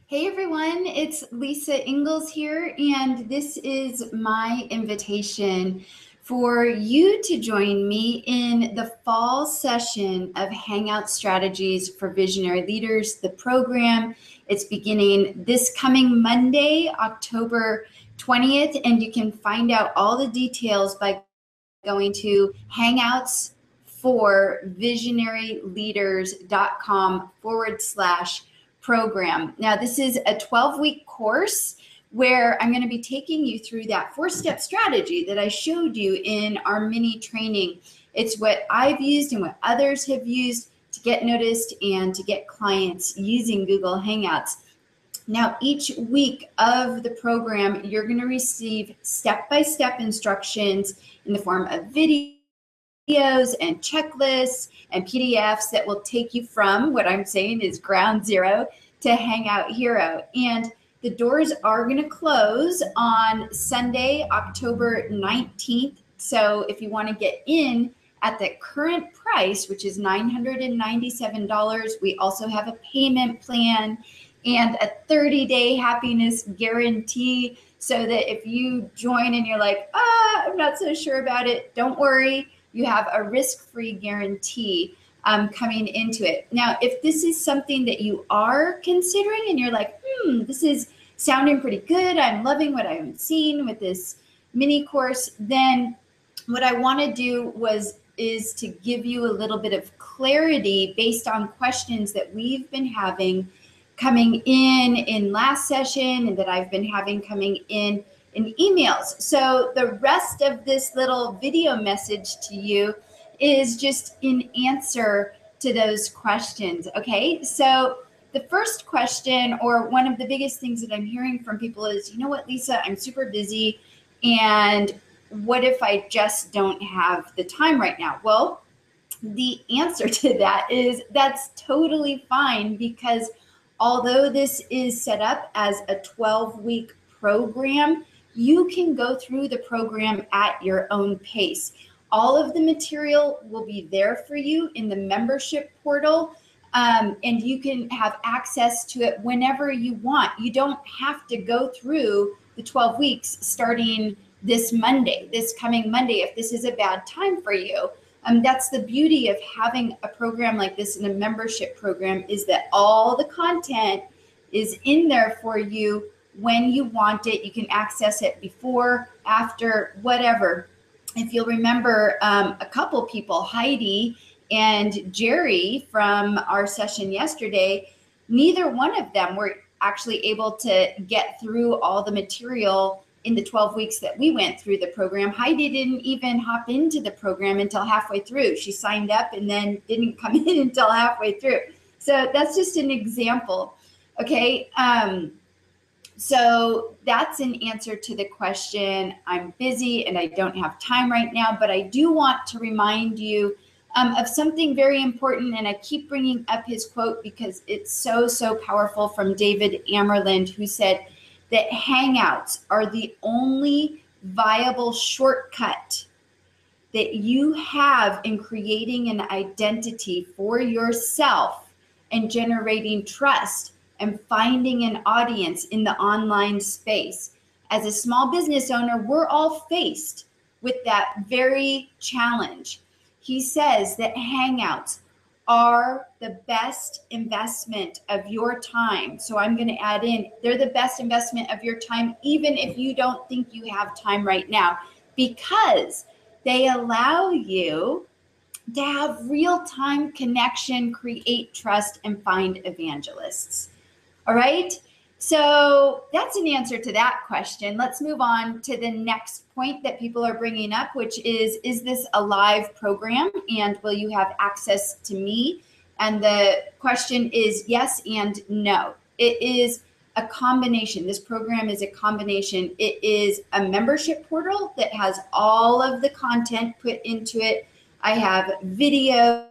Hey everyone, it's Lisa Ingalls here, and this is my invitation for you to join me in the fall session of Hangout Strategies for Visionary Leaders, the program. It's beginning this coming Monday, October 20th, and you can find out all the details by going to hangoutsforvisionaryleaders.com/program. Now, this is a 12-week course where I'm going to be taking you through that 4-step strategy that I showed you in our mini training. It's what I've used and what others have used to get noticed and to get clients using Google Hangouts. Now, each week of the program, you're going to receive step-by-step instructions in the form of videos and checklists and PDFs that will take you from what I'm saying is ground zero to Hangout Hero. And the doors are going to close on Sunday, October 19th. So if you want to get in at the current price, which is $997, we also have a payment plan and a 30-day happiness guarantee, so that if you join and you're like, I'm not so sure about it, don't worry. You have a risk-free guarantee coming into it. Now, if this is something that you are considering and you're like, this is sounding pretty good, I'm loving what I'm seeing with this mini course, then what I want to do is to give you a little bit of clarity based on questions that we've been having coming in last session and that I've been having coming in emails. So the rest of this little video message to you is just in answer to those questions, okay? So the first question, or one of the biggest things that I'm hearing from people is, you know what, Lisa, I'm super busy, and what if I just don't have the time right now? Well, the answer to that is that's totally fine, because although this is set up as a 12-week program, you can go through the program at your own pace. All of the material will be there for you in the membership portal, and you can have access to it whenever you want. You don't have to go through the 12 weeks starting this Monday, this coming Monday, if this is a bad time for you. That's the beauty of having a program like this in a membership program, is that all the content is in there for you when you want it. You can access it before, after, whatever. If you'll remember, a couple people, Heidi and Jerry from our session yesterday, neither one of them were actually able to get through all the material in the 12 weeks that we went through the program. Heidi didn't even hop into the program until halfway through. She signed up and then didn't come in until halfway through. So that's just an example. Okay. So that's an answer to the question, I'm busy and I don't have time right now, but I do want to remind you of something very important. And I keep bringing up his quote because it's so, so powerful, from David Amerland, who said that Hangouts are the only viable shortcut that you have in creating an identity for yourself and generating trust and finding an audience in the online space. As a small business owner, we're all faced with that very challenge. He says that Hangouts are the best investment of your time. So I'm going to add in, they're the best investment of your time, even if you don't think you have time right now, because they allow you to have real-time connection, create trust, and find evangelists. All right. So that's an answer to that question. Let's move on to the next point that people are bringing up, which is this a live program, and will you have access to me? And the question is yes and no. It is a combination. This program is a combination. It is a membership portal that has all of the content put into it. I have videos.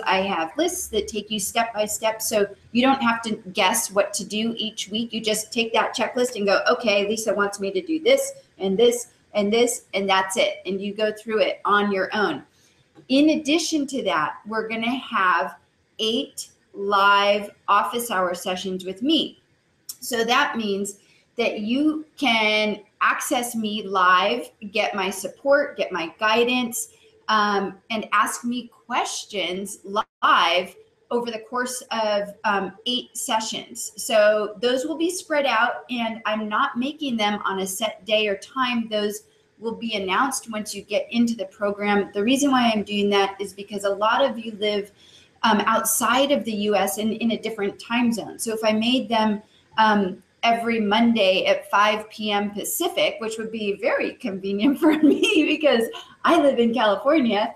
I have lists that take you step by step, so you don't have to guess what to do each week. You just take that checklist and go, okay, Lisa wants me to do this and this and this, and that's it. And you go through it on your own. In addition to that, we're going to have 8 live office hour sessions with me. So that means that you can access me live, get my support, get my guidance, and ask me questions live over the course of 8 sessions. So those will be spread out, and I'm not making them on a set day or time. Those will be announced once you get into the program. The reason why I'm doing that is because a lot of you live outside of the US and in a different time zone. So if I made them every Monday at 5 p.m. Pacific, which would be very convenient for me because I live in California,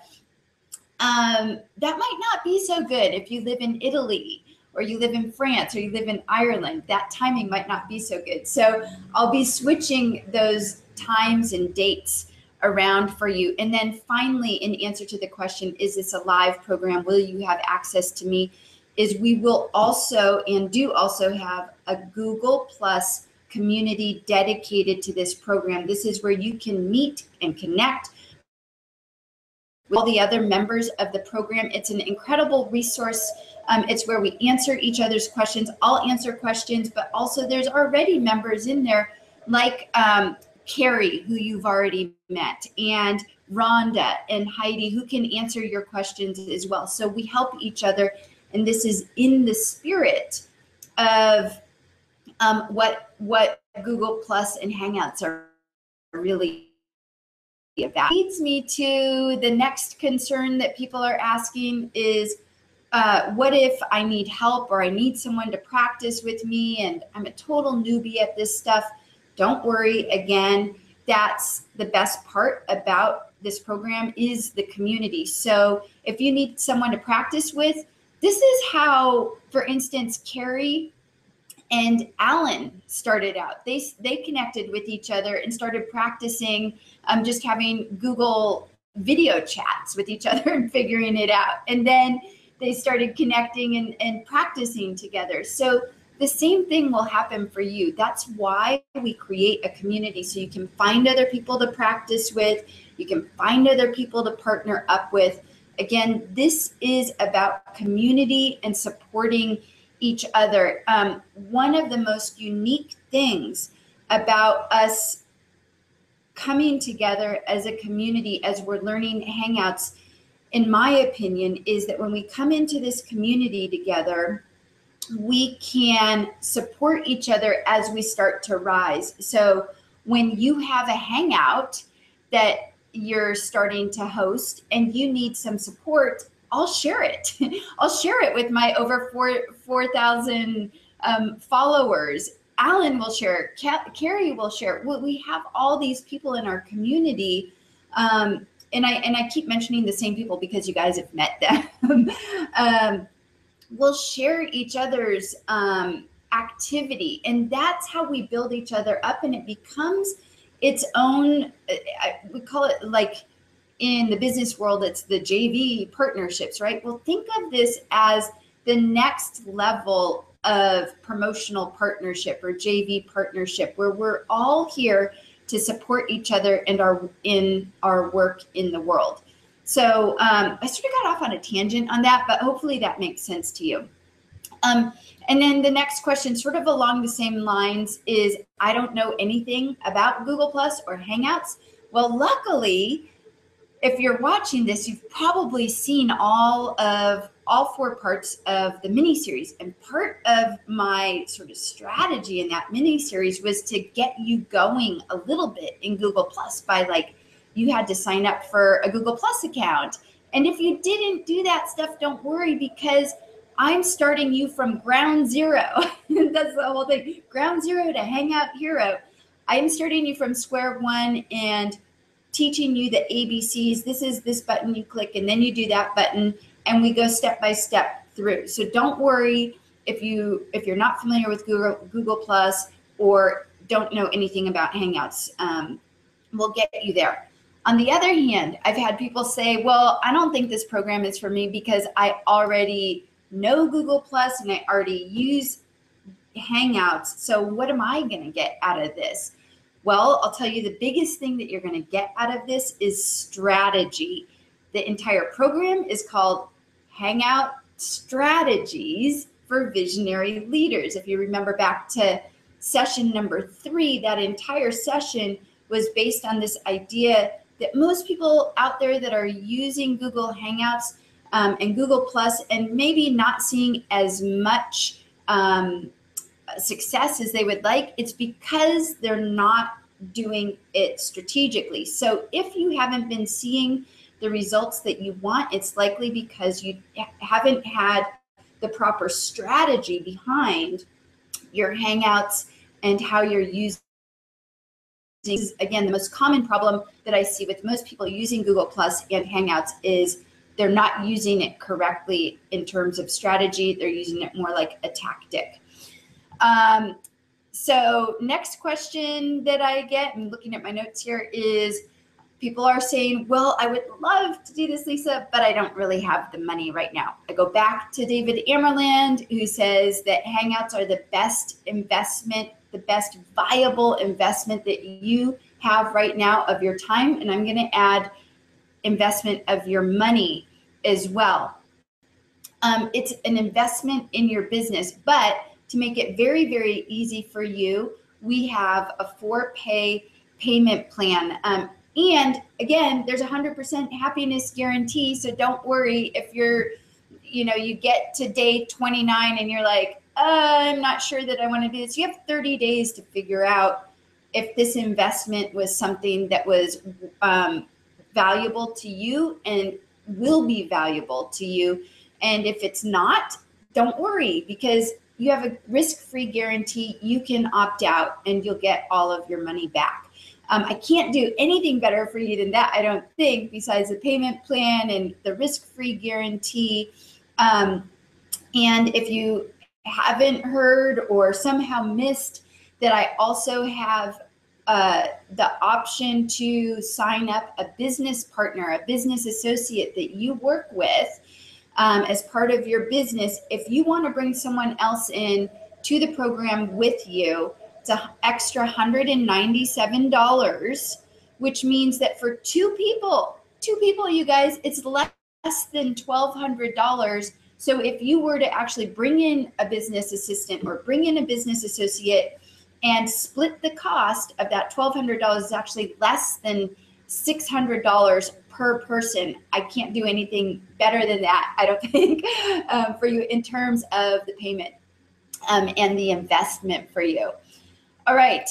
that might not be so good if you live in Italy or you live in France or you live in Ireland. That timing might not be so good. So I'll be switching those times and dates around for you. And then finally, in answer to the question, is this a live program? Will you have access to me? Is we will also and do also have a Google Plus community dedicated to this program. This is where you can meet and connect with all the other members of the program. It's an incredible resource. It's where we answer each other's questions. I'll answer questions, but also there's already members in there like Carrie, who you've already met, and Rhonda and Heidi, who can answer your questions as well. So we help each other, and this is in the spirit of what Google Plus and Hangouts are really about. Leads me to the next concern that people are asking is, what if I need help or I need someone to practice with me and I'm a total newbie at this stuff? Don't worry. Again, that's the best part about this program is the community. So if you need someone to practice with, this is how, for instance, Carrie and Alan started out. They connected with each other and started practicing just having Google video chats with each other and figuring it out. And then they started connecting and practicing together. So the same thing will happen for you. That's why we create a community, so you can find other people to practice with, you can find other people to partner up with. Again, this is about community and supporting each other. One of the most unique things about us coming together as a community as we're learning Hangouts, in my opinion, is that when we come into this community together, we can support each other as we start to rise. So when you have a Hangout that you're starting to host and you need some support, I'll share it. I'll share it with my over 4,000 followers. Alan will share it. Carrie will share it. We have all these people in our community. And I keep mentioning the same people because you guys have met them. We'll share each other's activity, and that's how we build each other up, and it becomes its own, we call it, like in the business world, it's the JV partnerships, right? Well, think of this as the next level of promotional partnership or JV partnership, where we're all here to support each other and in our work in the world. So I sort of got off on a tangent on that, but hopefully that makes sense to you. And then the next question, sort of along the same lines, is I don't know anything about Google Plus or Hangouts. Well, luckily, if you're watching this, you've probably seen all 4 parts of the mini-series. And part of my sort of strategy in that mini-series was to get you going a little bit in Google Plus by you had to sign up for a Google Plus account. And if you didn't do that stuff, don't worry, because I'm starting you from ground zero. That's the whole thing. Ground zero to Hangout Hero. I'm starting you from square one and teaching you the ABCs. This is this button you click, and then you do that button, and we go step by step through. So don't worry if you're not familiar with Google Plus or don't know anything about Hangouts. We'll get you there. On the other hand, I've had people say, well, I don't think this program is for me because I already know Google Plus and I already use Hangouts. So what am I going to get out of this? Well, I'll tell you, the biggest thing that you're going to get out of this is strategy. The entire program is called Hangout Strategies for Visionary Leaders. If you remember back to session number 3, that entire session was based on this idea that most people out there that are using Google Hangouts and Google Plus and maybe not seeing as much success as they would like, it's because they're not doing it strategically. So if you haven't been seeing the results that you want, it's likely because you haven't had the proper strategy behind your Hangouts and how you're using. Again, the most common problem that I see with most people using Google Plus and Hangouts is they're not using it correctly in terms of strategy. They're using it more like a tactic. So next question that I get, I'm looking at my notes here, is people are saying, well, I would love to do this, Lisa, but I don't really have the money right now. I go back to David Amerland, who says that Hangouts are the best investment, the best viable investment that you have right now of your time. And I'm going to add investment of your money as well. It's an investment in your business, but to make it very, very easy for you, we have a 4-pay payment plan. And again, there's 100% happiness guarantee. So don't worry if you get to day 29 and you're like, I'm not sure that I want to do this. You have 30 days to figure out if this investment was something that was valuable to you and will be valuable to you. And if it's not, don't worry, because you have a risk-free guarantee. You can opt out and you'll get all of your money back. I can't do anything better for you than that, I don't think, besides the payment plan and the risk-free guarantee. And if you haven't heard or somehow missed that, I also have the option to sign up a business partner, a business associate that you work with as part of your business. If you want to bring someone else in to the program with you, it's an extra $197, which means that for two people, you guys, it's less than $1,200. So if you were to actually bring in a business assistant or bring in a business associate and split the cost of that $1,200, is actually less than $600 per person. I can't do anything better than that, I don't think, for you in terms of the payment and the investment for you. All right.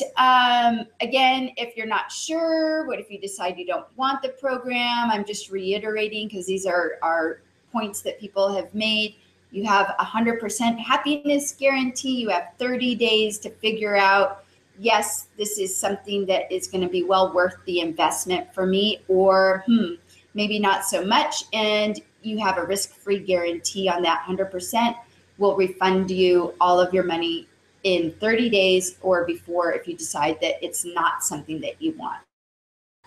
Again, if you're not sure, what if you decide you don't want the program? I'm just reiterating because these are points that people have made. You have 100% happiness guarantee. You have 30 days to figure out, yes, this is something that is going to be well worth the investment for me, or maybe not so much. And you have a risk-free guarantee on that. 100% will refund you all of your money in 30 days or before if you decide that it's not something that you want.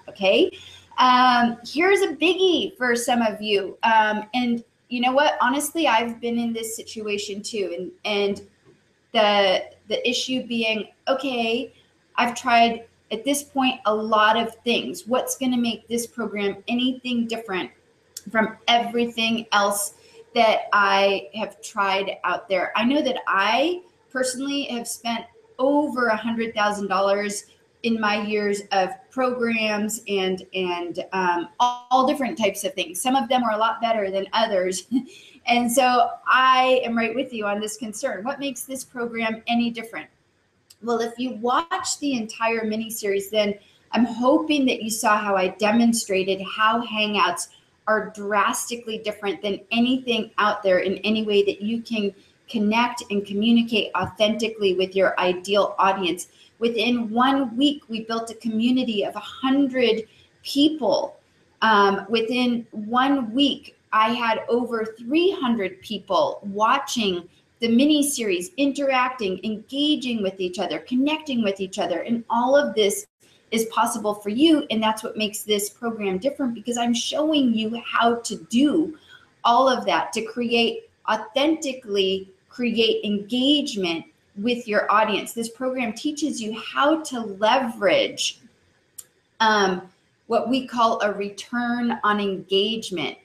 Okay. Here's a biggie for some of you. And you know what? Honestly, I've been in this situation too. And the issue being, okay, I've tried at this point a lot of things. What's going to make this program anything different from everything else that I have tried out there? I know that I personally have spent over $100,000 in my years of programs and all different types of things. Some of them are a lot better than others. And so I am right with you on this concern. What makes this program any different? Well, if you watch the entire mini-series, then I'm hoping that you saw how I demonstrated how Hangouts are drastically different than anything out there in any way that you can connect and communicate authentically with your ideal audience. Within 1 week, we built a community of 100 people. Within 1 week, I had over 300 people watching the mini-series, interacting, engaging with each other, connecting with each other. And all of this is possible for you. And that's what makes this program different, because I'm showing you how to do all of that, to authentically create engagement with your audience. This program teaches you how to leverage what we call a return on engagement.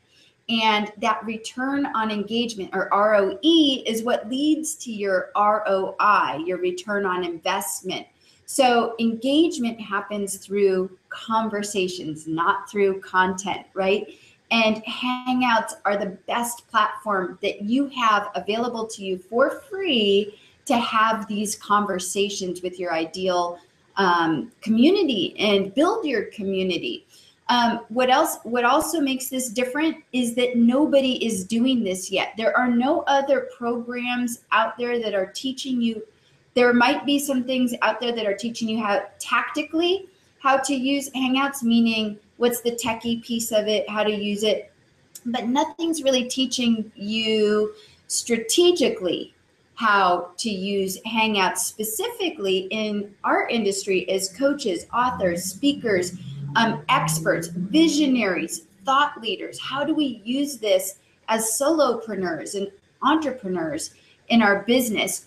And that return on engagement, or ROE, is what leads to your ROI, your return on investment. So engagement happens through conversations, not through content, right? And Hangouts are the best platform that you have available to you for free to have these conversations with your ideal community and build your community. What also makes this different is that nobody is doing this yet. There are no other programs out there that are teaching you. There might be some things out there that are teaching you how tactically how to use Hangouts, meaning what's the techie piece of it, how to use it, but nothing's really teaching you strategically how to use Hangouts specifically in our industry as coaches, authors, speakers, experts, visionaries, thought leaders. How do we use this as solopreneurs and entrepreneurs in our business?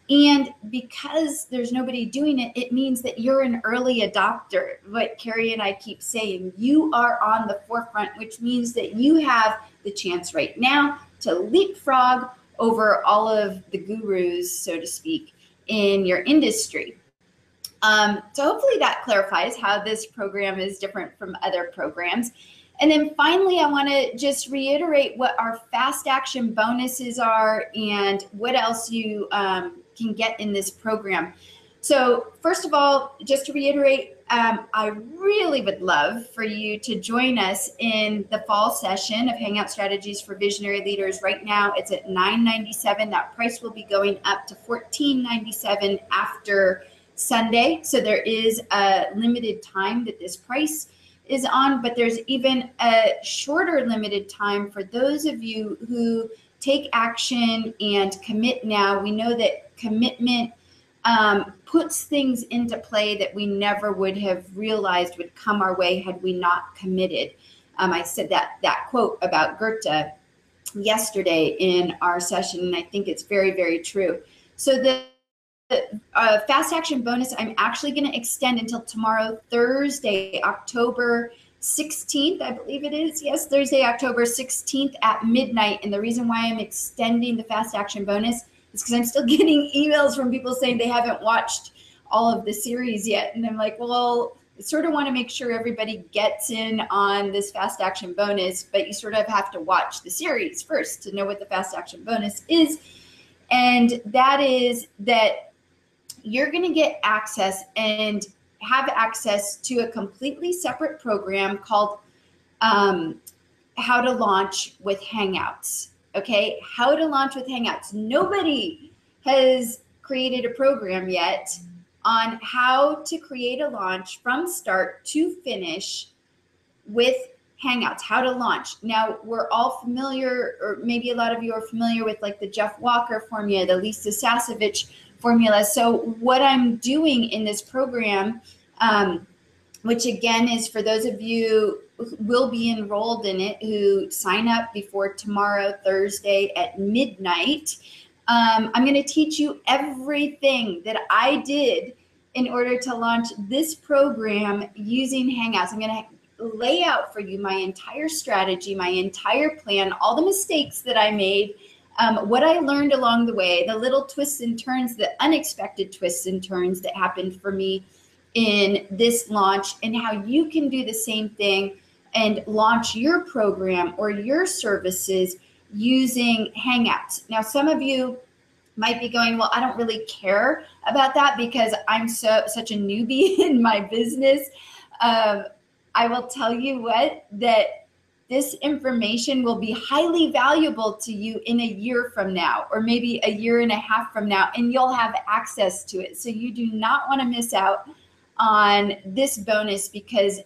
And because there's nobody doing it, it means that you're an early adopter. What Carrie and I keep saying, you are on the forefront, which means that you have the chance right now to leapfrog over all of the gurus, so to speak, in your industry. So hopefully that clarifies how this program is different from other programs. And then finally, I want to just reiterate what our fast action bonuses are and what else you can get in this program. So first of all, just to reiterate, I really would love for you to join us in the fall session of Hangout Strategies for Visionary Leaders. Right now, it's at $9.97. That price will be going up to $14.97 after Sunday. So there is a limited time that this price is on, but there's even a shorter limited time for those of you who take action and commit now. We know that commitment puts things into play that we never would have realized would come our way had we not committed. I said that quote about Goethe yesterday in our session, and I think it's very, very true. So the fast action bonus, I'm actually going to extend until tomorrow, Thursday, October 16th, I believe it is. Yes, Thursday, October 16th at midnight. And the reason why I'm extending the fast action bonus is because I'm still getting emails from people saying they haven't watched all of the series yet. And I'm like, well, I sort of want to make sure everybody gets in on this fast action bonus, but you sort of have to watch the series first to know what the fast action bonus is. And that is that you're going to get access and have access to a completely separate program called How to Launch with Hangouts. Okay, How to Launch with Hangouts. Nobody has created a program yet on how to create a launch from start to finish with Hangouts, how to launch. Now, we're all familiar, or maybe a lot of you are familiar with like the Jeff Walker formula, the Lisa Sasevich formula. So what I'm doing in this program, which again is for those of you who will be enrolled in it, who sign up before tomorrow, Thursday at midnight, I'm going to teach you everything that I did in order to launch this program using Hangouts. I'm going to lay out for you my entire strategy, my entire plan, all the mistakes that I made, what I learned along the way, the little twists and turns, the unexpected twists and turns that happened for me in this launch, and how you can do the same thing and launch your program or your services using Hangouts. Now, some of you might be going, well, I don't really care about that because I'm such a newbie in my business. I will tell you what, that this information will be highly valuable to you in a year from now, or maybe a year and a half from now, and you'll have access to it. So you do not want to miss out on this bonus because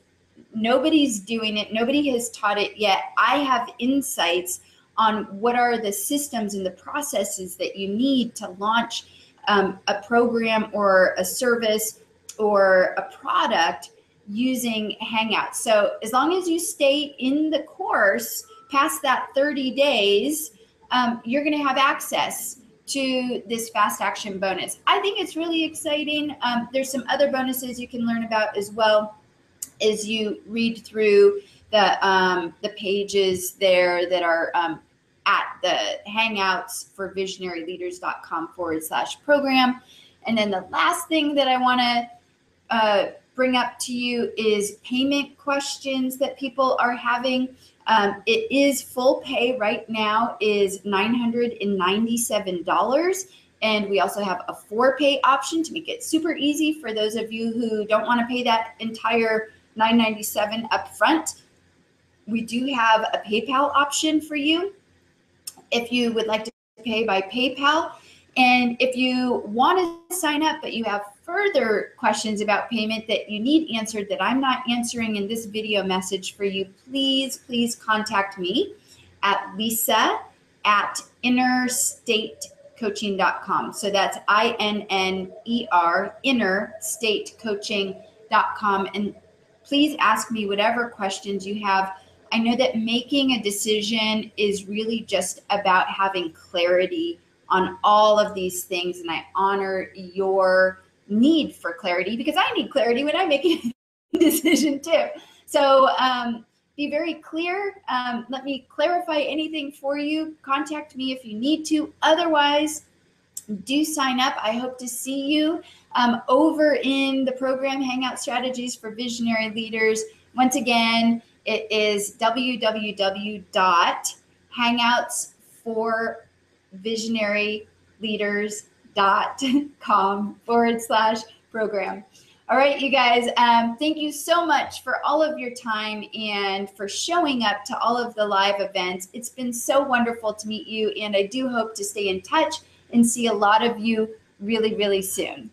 nobody's doing it. Nobody has taught it yet. I have insights on what are the systems and the processes that you need to launch a program or a service or a product using Hangouts. So as long as you stay in the course past that 30 days, you're going to have access to this fast action bonus. I think it's really exciting. There's some other bonuses you can learn about as well as you read through the pages there that are at the Hangouts for visionaryleaders.com/program. And then the last thing that I want to bring up to you is payment questions that people are having. It is full pay right now is $997. And we also have a 4-pay option to make it super easy for those of you who don't want to pay that entire $997 up front. We do have a PayPal option for you if you would like to pay by PayPal. And if you want to sign up, but you have further questions about payment that you need answered that I'm not answering in this video message for you, please contact me at lisa@innerstatecoaching.com. So that's INNER, innerstatecoaching.com. And please ask me whatever questions you have. I know that making a decision is really just about having clarity on all of these things. And I honor your need for clarity because I need clarity when I make a decision too. So be very clear. Let me clarify anything for you. Contact me if you need to. Otherwise, do sign up. I hope to see you over in the program Hangout Strategies for Visionary Leaders. Once again, it is www.hangoutforvisionaryleaders.com/program. All right, you guys, thank you so much for all of your time and for showing up to all of the live events. It's been so wonderful to meet you, and I do hope to stay in touch and see a lot of you really, really soon.